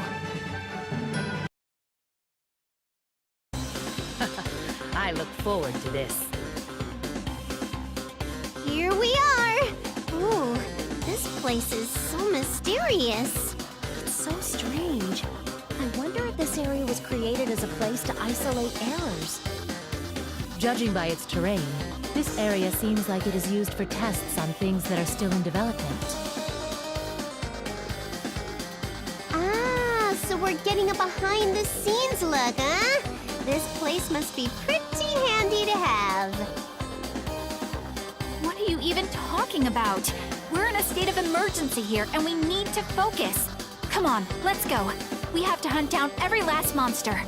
go! I look forward to this. Here we are! Ooh, this place is so mysterious. It's so strange. I wonder if this area was created as a place to isolate errors. Judging by its terrain, this area seems like it is used for tests on things that are still in development. Ah, so we're getting a behind-the-scenes look, huh? This place must be pretty handy to have. What are you even talking about? We're in a state of emergency here, and we need to focus. Come on, let's go. We have to hunt down every last monster.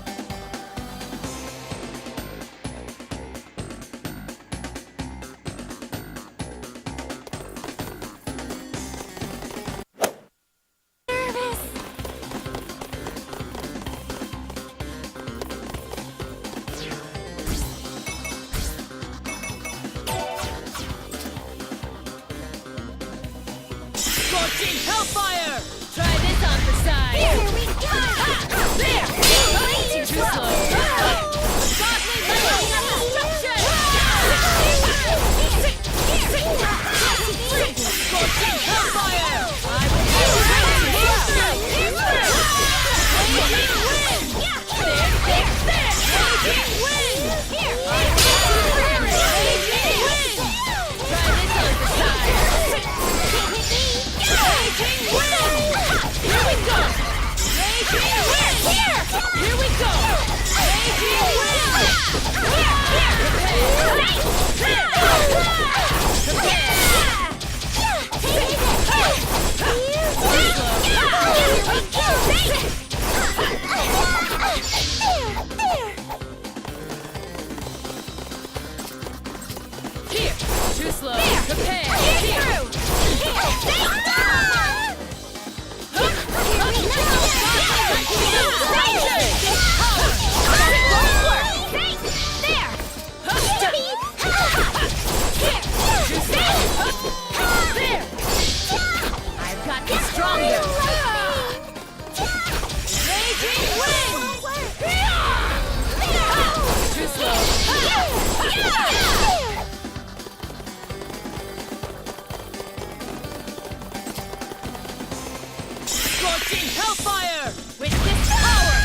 Scorching Hellfire! Try this on the side! Here we go! There! Way too slow! Godly lightning of destruction! Scorching Hellfire! I will Here we go! Here! Too slow! Prepare! Here! I've got you stronger! Raging wind! Too slow! Scorching Hellfire! With this power!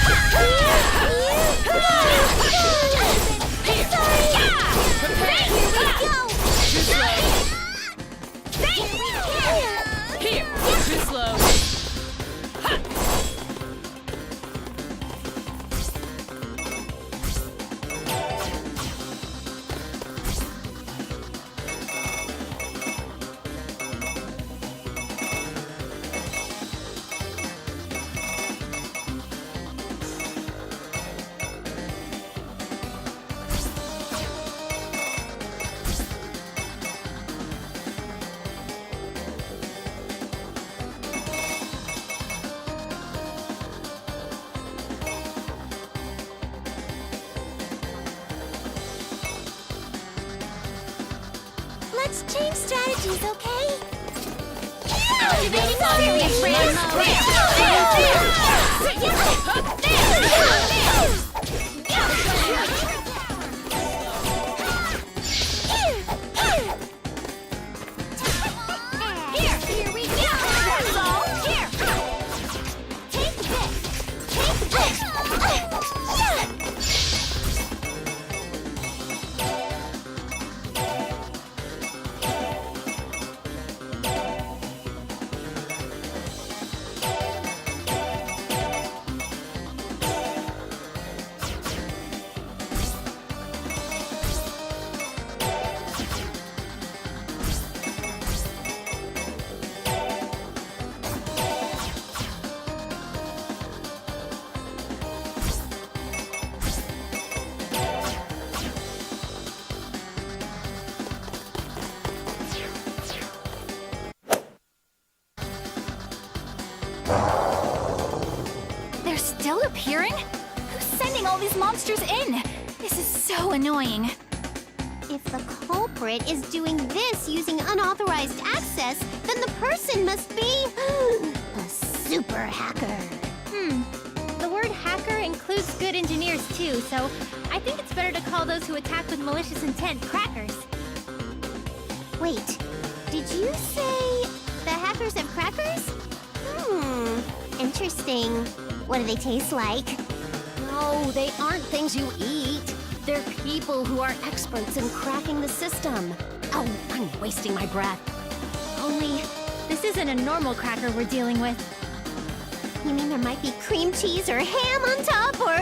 Here! Too slow! Let's change strategies, okay? Activating serious brand Here we go! That's all! Here! Take this! Take this! They're still appearing? Who's sending all these monsters in? This is so annoying. If the culprit is doing this using unauthorized access, then the person must be a super hacker. The word hacker includes good engineers too, so I think it's better to call those who attack with malicious intent crackers. Wait, did you say the hackers have crackers? Interesting. What do they taste like? No, they aren't things you eat. They're people who are experts in cracking the system. Oh, I'm wasting my breath. Only, this isn't a normal cracker we're dealing with. You mean there might be cream cheese or ham on top, or...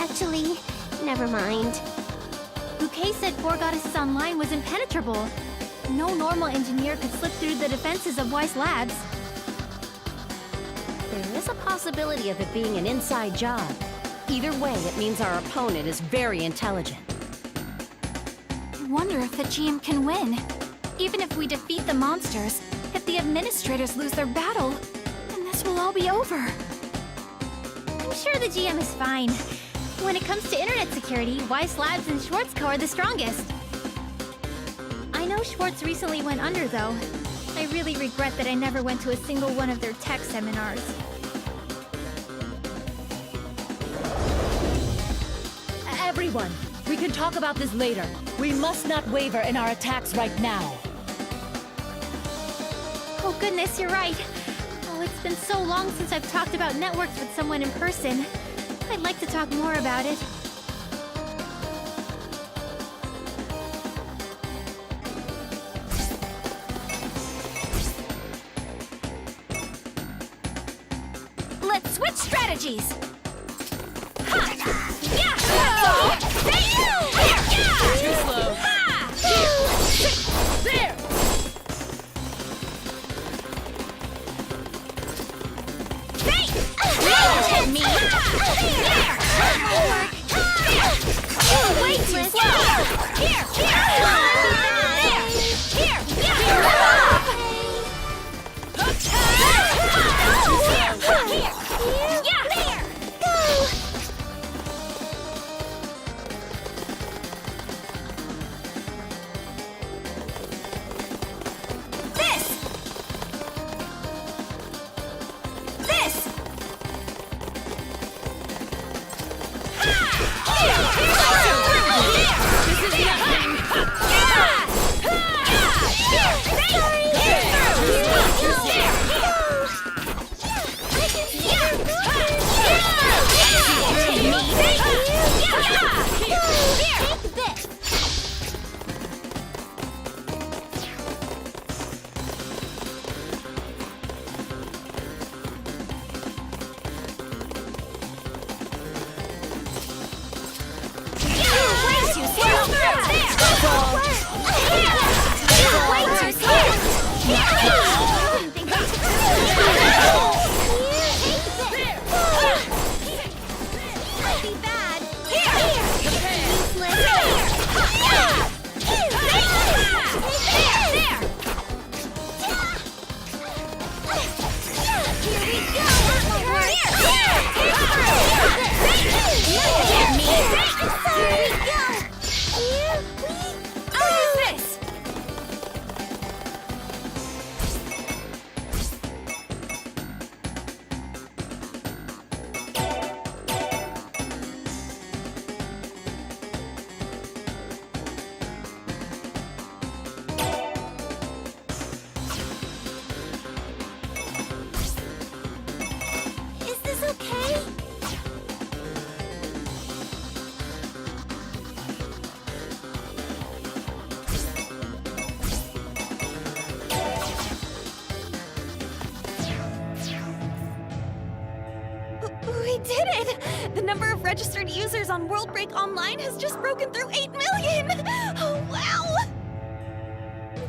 Actually, never mind. Bouquet said Four Goddesses Online was impenetrable. No normal engineer could slip through the defenses of Weiss Labs. There is a possibility of it being an inside job. Either way, it means our opponent is very intelligent. I wonder if the GM can win. Even if we defeat the monsters, if the administrators lose their battle, then this will all be over. I'm sure the GM is fine. When it comes to internet security, Weiss Labs and Schwartzco are the strongest. I know Schwartz recently went under, though. I really regret that I never went to a single one of their tech seminars. Everyone, we can talk about this later. We must not waver in our attacks right now. Oh goodness, you're right. Oh, it's been so long since I've talked about networks with someone in person. I'd like to talk more about it. Let's switch strategies! Too slow. There! Me! Way too slow! Here! We did it! The number of registered users on World Break Online has just broken through 8 million! Oh, wow!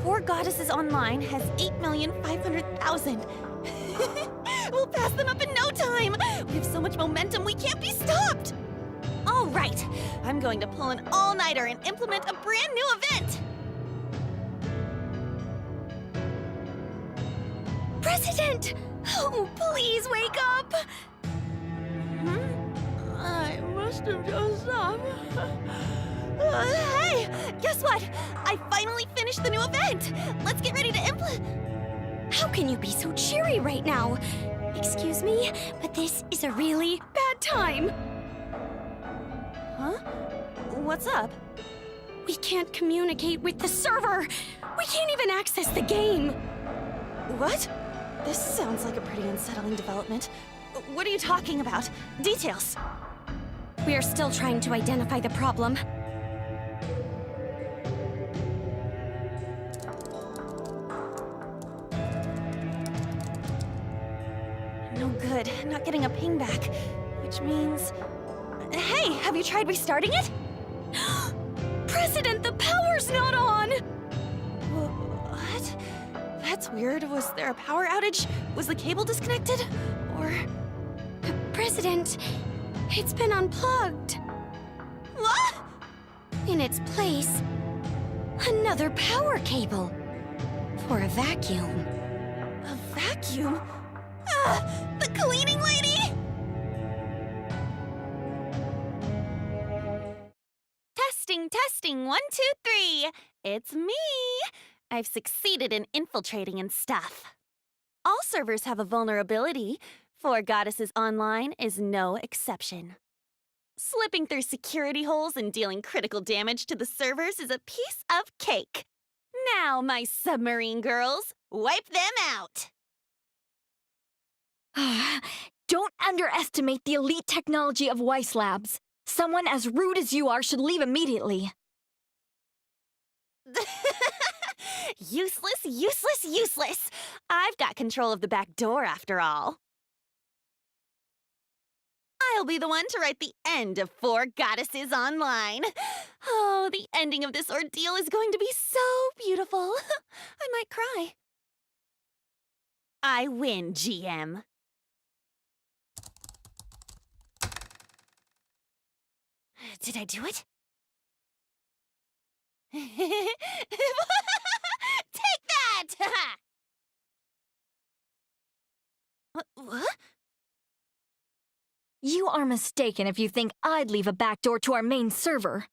Four Goddesses Online has 8,500,000. We'll pass them up in no time! We have so much momentum, we can't be stopped! All right, I'm going to pull an all-nighter and implement a brand new event! President! Oh, please wake up! I must have dozed off. Hey! Guess what? I finally finished the new event! Let's get ready to implement... How can you be so cheery right now? Excuse me, but this is a really bad time. Huh? What's up? We can't communicate with the server. We can't even access the game. What? This sounds like a pretty unsettling development. What are you talking about? Details. We are still trying to identify the problem. No good. Not getting a ping back. Which means... Hey, have you tried restarting it? President, the power's not on! What? That's weird. Was there a power outage? Was the cable disconnected? Or... President, it's been unplugged. What? In its place, another power cable. For a vacuum. A vacuum? The cleaning lady? Testing, 1, 2, 3. It's me. I've succeeded in infiltrating and stuff. All servers have a vulnerability. 4 Goddesses Online is no exception. Slipping through security holes and dealing critical damage to the servers is a piece of cake. Now, my submarine girls, wipe them out. Don't underestimate the elite technology of Weiss Labs. Someone as rude as you are should leave immediately. Useless, useless, useless. I've got control of the back door after all. I'll be the one to write the end of 4 Goddesses Online. Oh, the ending of this ordeal is going to be so beautiful. I might cry. I win, GM. Did I do it? Take that! What? You are mistaken if you think I'd leave a backdoor to our main server.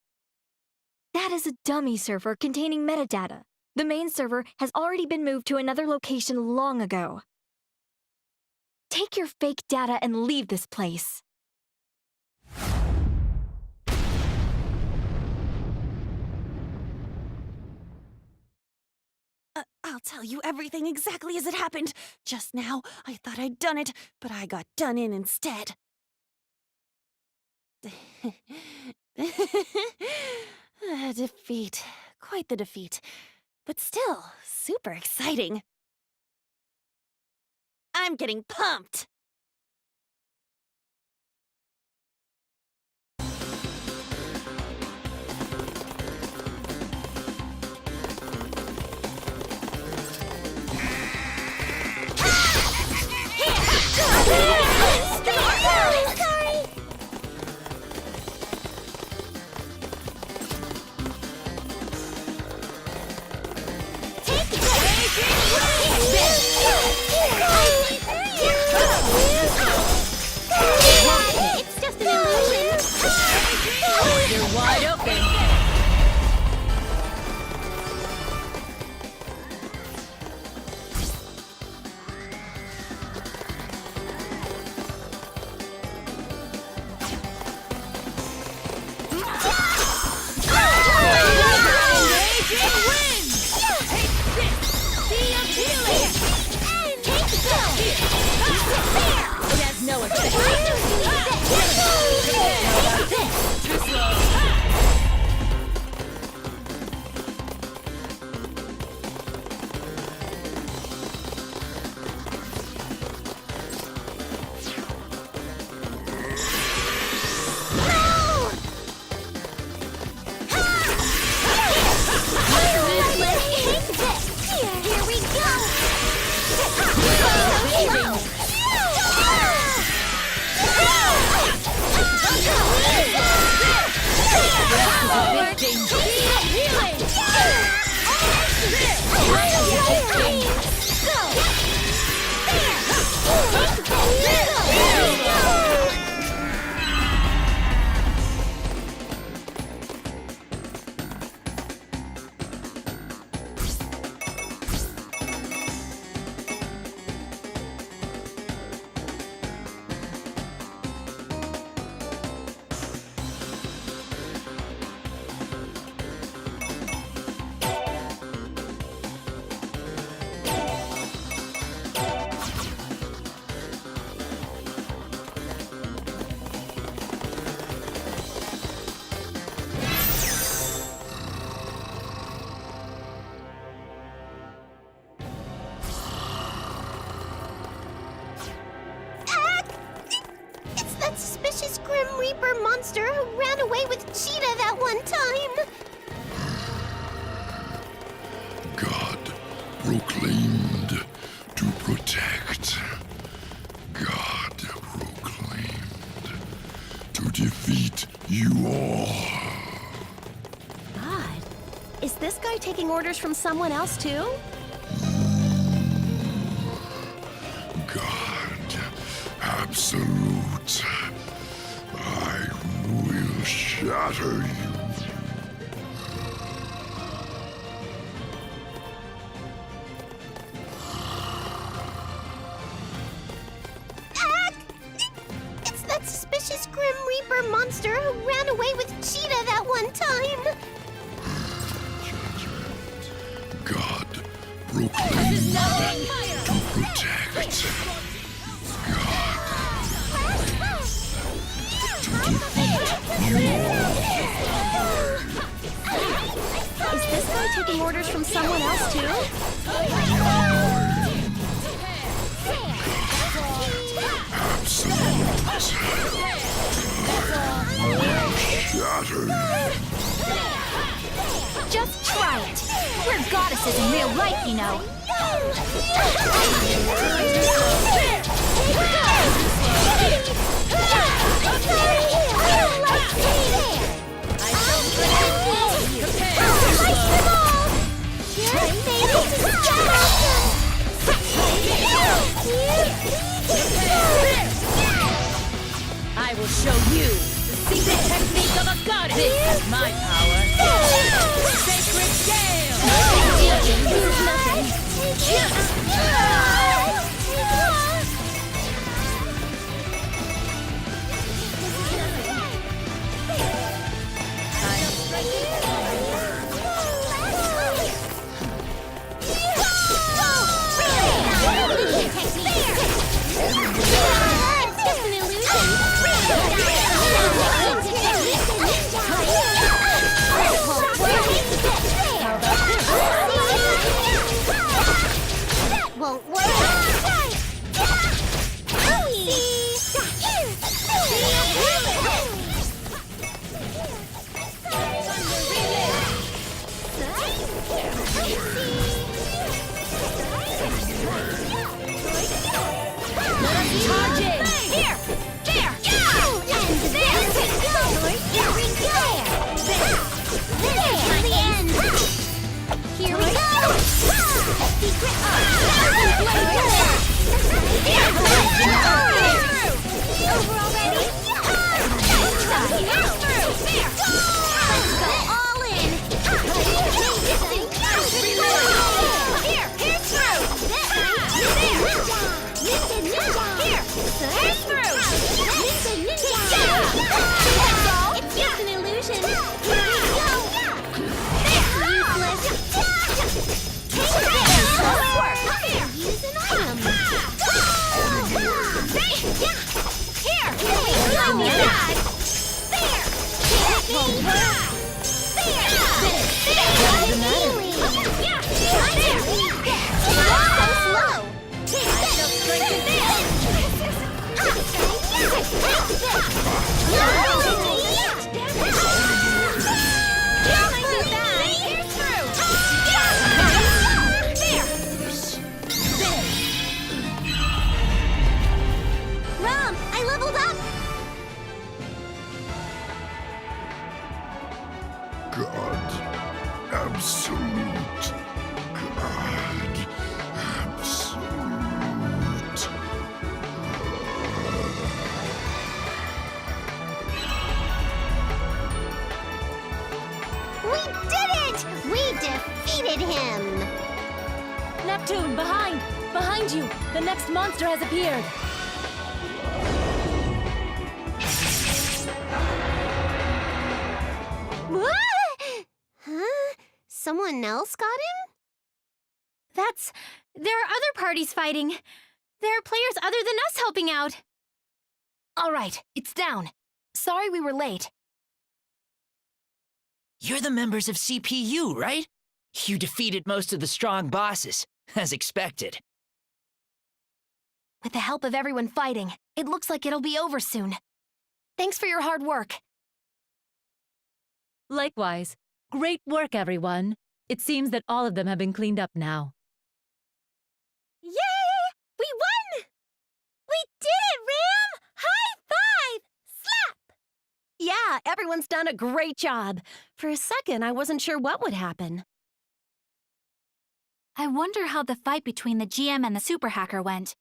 That is a dummy server containing metadata. The main server has already been moved to another location long ago. Take your fake data and leave this place. I'll tell you everything exactly as it happened. Just now, I thought I'd done it, but I got done in instead. Defeat. Quite the defeat. But still, super exciting. I'm getting pumped! Reaper monster who ran away with Cheetah that one time. God proclaimed to protect. God proclaimed to defeat you all. God, is this guy taking orders from someone else too? God, absolute. I will shatter you. It's that suspicious Grim Reaper monster who ran away with Cheetah that one time. God proclaimed to protect. God to defeat you all. Is this guy taking orders from someone else too? Absolute. Shatter you. Just try it. We're goddesses in real life, you know. I will show you the secret technique of a goddess. This is my power. Sacred gale. Won't work. Charge it! Here! There! And there! Here we go! There's the end! Here we go! Secret over already? Let's go all in! Here! Here's through! Here! Here's through! It's just an illusion! Use an item! Here! Let me die! There! Rom, I leveled up! God absolute. God absolute. We did it! We defeated him! Neptune, behind! Behind you! The next monster has appeared! What? Huh? Someone else got him? There are other parties fighting. There are players other than us helping out. All right, it's down. Sorry we were late. You're the members of CPU, right? You defeated most of the strong bosses, as expected. With the help of everyone fighting, it looks like it'll be over soon. Thanks for your hard work. Likewise. Great work, everyone. It seems that all of them have been cleaned up now. Yay! We won! We did it, Ram! High five! Slap! Yeah, everyone's done a great job. For a second, I wasn't sure what would happen. I wonder how the fight between the GM and the super hacker went.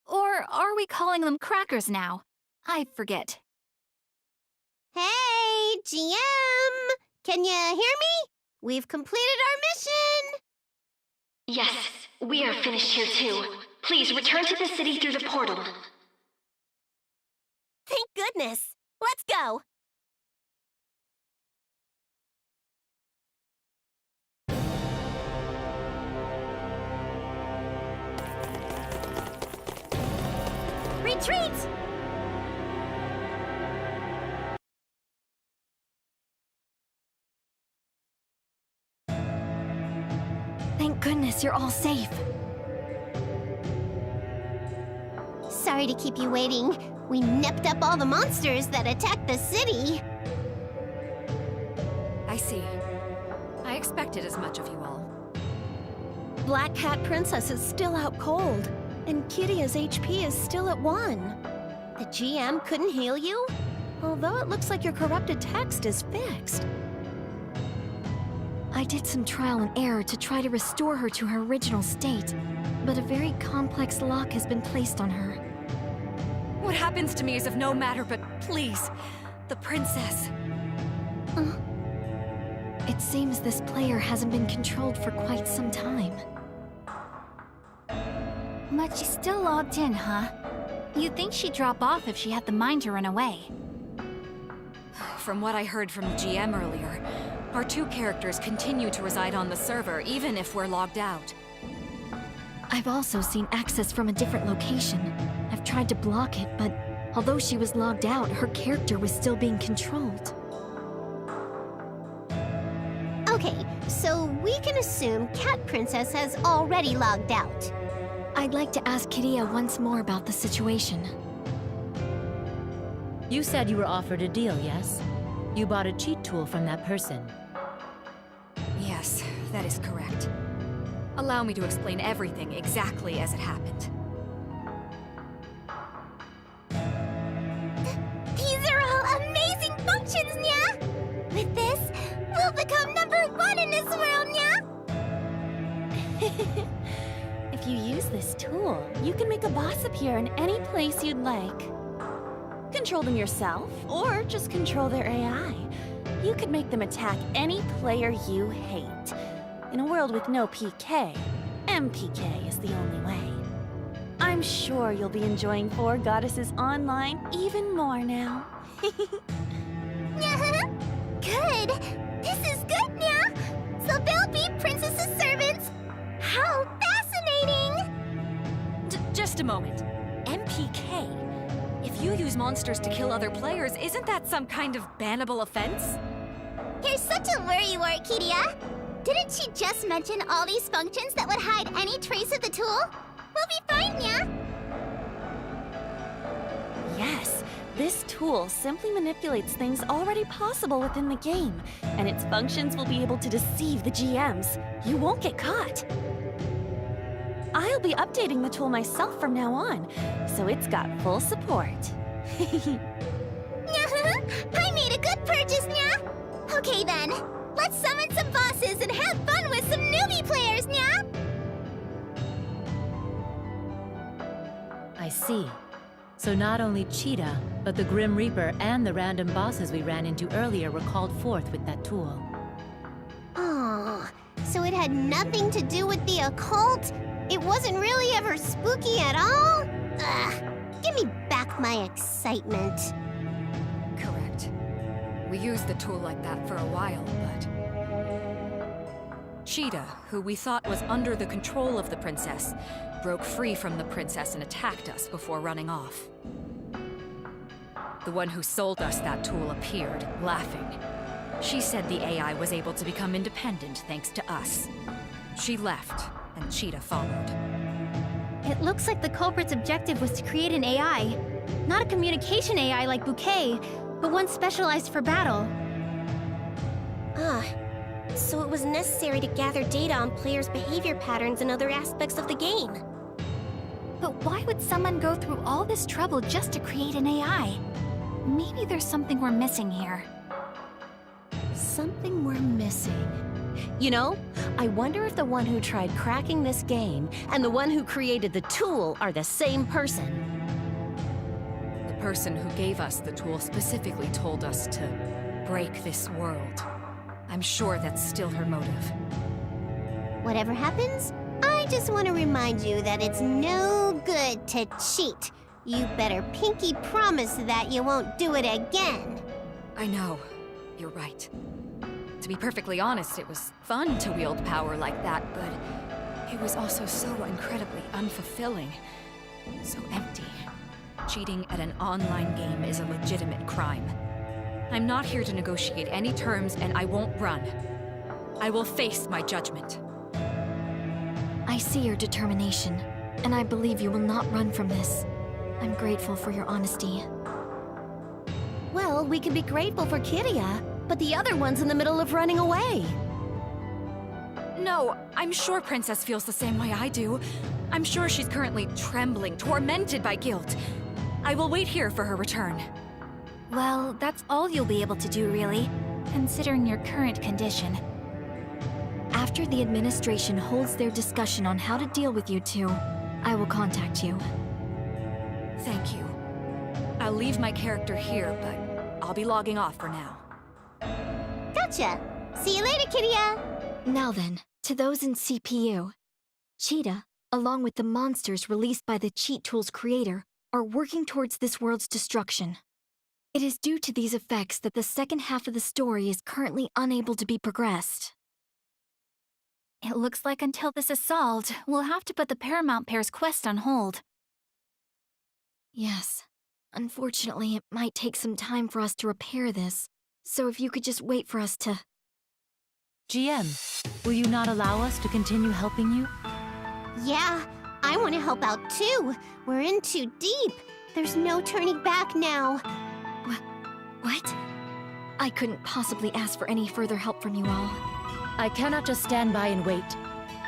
Or are we calling them crackers now? I forget. Hey, GM! Can you hear me? We've completed our mission! Yes, we are finished here too. Please return to the city through the portal. Thank goodness! Let's go! Retreat! Thank goodness you're all safe. Sorry to keep you waiting. We nipped up all the monsters that attacked the city. I see. I expected as much of you all. Black Cat Princess is still out cold, and Kiria's HP is still at 1. The GM couldn't heal you? Although it looks like your corrupted text is fixed. I did some trial and error to try to restore her to her original state, but a very complex lock has been placed on her. What happens to me is of no matter, but please, the princess. It seems this player hasn't been controlled for quite some time. But she's still logged in, huh? You'd think she'd drop off if she had the mind to run away. From what I heard from the GM earlier, our two characters continue to reside on the server even if we're logged out. I've also seen access from a different location. I've tried to block it, but although she was logged out, her character was still being controlled. Okay, so we can assume Cat Princess has already logged out. I'd like to ask Kiria once more about the situation. You said you were offered a deal, yes? You bought a cheat tool from that person. Yes, that is correct. Allow me to explain everything exactly as it happened. These are all amazing functions, Nya! With this, we'll become #1 in this world, Nya! If you use this tool, you can make a boss appear in any place you'd like. Control them yourself, or just control their AI. You could make them attack any player you hate. In a world with no PK, MPK is the only way. I'm sure you'll be enjoying 4 Goddesses Online even more now. Good! This is good, Nya! So they'll be Princess's servants! How fascinating! Just a moment. MPK? If you use monsters to kill other players, isn't that some kind of bannable offense? You're such a worrywart, Kiria! Didn't she just mention all these functions that would hide any trace of the tool? We'll be fine, Nya! Yes, this tool simply manipulates things already possible within the game, and its functions will be able to deceive the GMs. You won't get caught. I'll be updating the tool myself from now on, so it's got full support. I made a good purchase, Nya! Okay then, let's summon some bosses and have fun with some newbie players, Nya! I see. So not only Cheetah, but the Grim Reaper and the random bosses we ran into earlier were called forth with that tool. Oh, so it had nothing to do with the occult? It wasn't really ever spooky at all? Ugh, give me back my excitement. Correct. We used the tool like that for a while, but... Cheetah, who we thought was under the control of the princess, broke free from the princess and attacked us before running off. The one who sold us that tool appeared, laughing. She said the AI was able to become independent thanks to us. She left, and Cheetah followed. It looks like the culprit's objective was to create an AI. Not a communication AI like Bouquet, but one specialized for battle. So it was necessary to gather data on players' behavior patterns and other aspects of the game. But why would someone go through all this trouble just to create an AI? Maybe there's something we're missing here. Something we're missing. You know, I wonder if the one who tried cracking this game and the one who created the tool are the same person. The person who gave us the tool specifically told us to break this world. I'm sure that's still her motive. Whatever happens, I just want to remind you that it's no good to cheat. You better pinky promise that you won't do it again. I know. You're right. To be perfectly honest, it was fun to wield power like that, but it was also so incredibly unfulfilling. So empty. Cheating at an online game is a legitimate crime. I'm not here to negotiate any terms, and I won't run. I will face my judgment. I see your determination, and I believe you will not run from this. I'm grateful for your honesty. Well, we can be grateful for Kiria, but the other one's in the middle of running away. No, I'm sure Princess feels the same way I do. I'm sure she's currently trembling, tormented by guilt. I will wait here for her return. Well, that's all you'll be able to do, really, considering your current condition. After the administration holds their discussion on how to deal with you two, I will contact you. Thank you. I'll leave my character here, but I'll be logging off for now. Gotcha. See you later, Kiria. Now then, to those in CPU. Cheetah, along with the monsters released by the cheat tool's creator, are working towards this world's destruction. It is due to these effects that the second half of the story is currently unable to be progressed. It looks like until this is solved, we'll have to put the Paramount Pair's quest on hold. Yes. Unfortunately, it might take some time for us to repair this, so if you could just wait for us to... GM, will you not allow us to continue helping you? Yeah, I want to help out too. We're in too deep. There's no turning back now. What? I couldn't possibly ask for any further help from you all. I cannot just stand by and wait.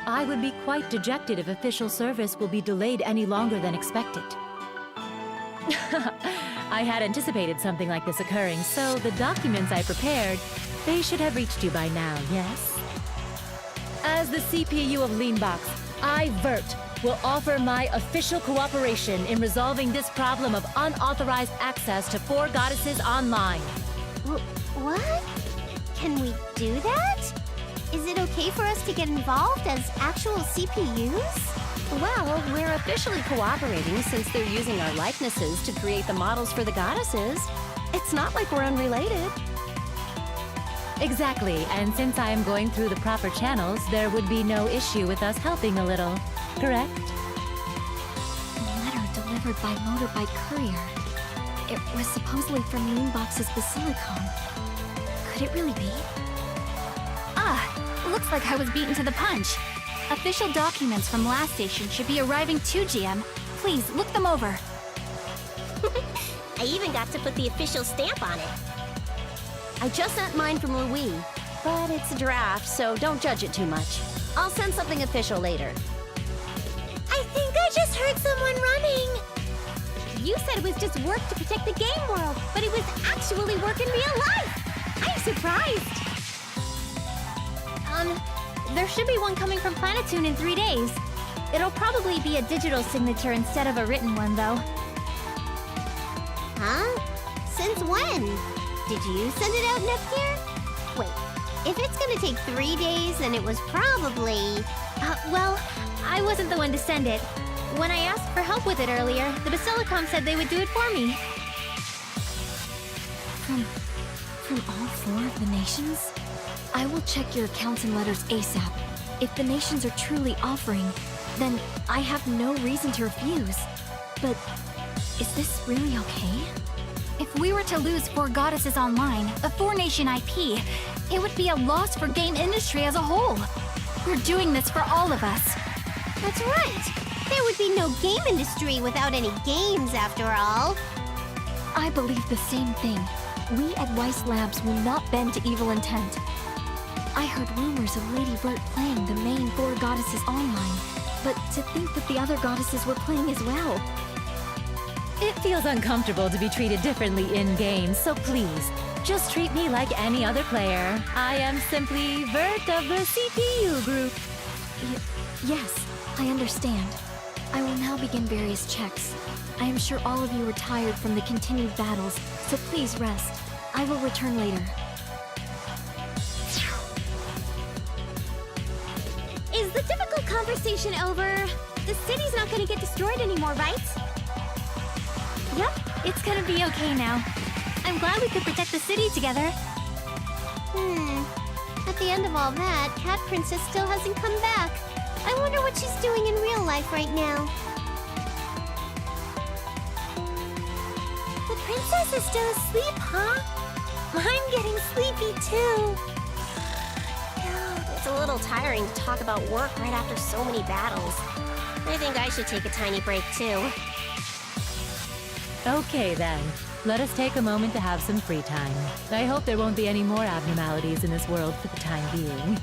I would be quite dejected if official service will be delayed any longer than expected. I had anticipated something like this occurring, so the documents I prepared, they should have reached you by now, yes? As the CPU of Leanbox, I, Vert, will offer my official cooperation in resolving this problem of unauthorized access to 4 Goddesses online. What? Can we do that? Is it okay for us to get involved as actual CPUs? Well, we're officially cooperating since they're using our likenesses to create the models for the goddesses. It's not like we're unrelated. Exactly, and since I am going through the proper channels, there would be no issue with us helping a little, correct? A letter delivered by motorbike courier. It was supposedly from Moonbox's Basilicom. Could it really be? Looks like I was beaten to the punch. Official documents from last station should be arriving too, GM. Please, look them over. I even got to put the official stamp on it. I just sent mine from Louis, but it's a draft, so don't judge it too much. I'll send something official later. I think I just heard someone running. You said it was just work to protect the game world, but it was actually work in real life. I'm surprised. There should be one coming from Planetoon in 3 days. It'll probably be a digital signature instead of a written one, though. Huh? Since when? Did you send it out, Nepgear? Wait, if it's gonna take 3 days, then it was probably... Well, I wasn't the one to send it. When I asked for help with it earlier, the Basilicom said they would do it for me. From all 4 of the nations? I will check your accounts and letters ASAP. If the nations are truly offering, then I have no reason to refuse. But is this really okay? If we were to lose 4 Goddesses online, a 4-nation IP, it would be a loss for game industry as a whole. We're doing this for all of us. That's right. There would be no game industry without any games, after all. I believe the same thing. We at Weiss Labs will not bend to evil intent. I heard rumors of Lady Vert playing the main 4 goddesses online, but to think that the other goddesses were playing as well. It feels uncomfortable to be treated differently in-game, so please, just treat me like any other player. I am simply Vert of the CPU group. Yes, I understand. I will now begin various checks. I am sure all of you are tired from the continued battles, so please rest. I will return later. Is the difficult conversation over? The city's not gonna get destroyed anymore, right? Yep, it's gonna be okay now. I'm glad we could protect the city together. At the end of all that, Cat Princess still hasn't come back. I wonder what she's doing in real life right now. The princess is still asleep, huh? I'm getting sleepy too. It's a little tiring to talk about work right after so many battles. I think I should take a tiny break too. Okay then, let us take a moment to have some free time. I hope there won't be any more abnormalities in this world for the time being.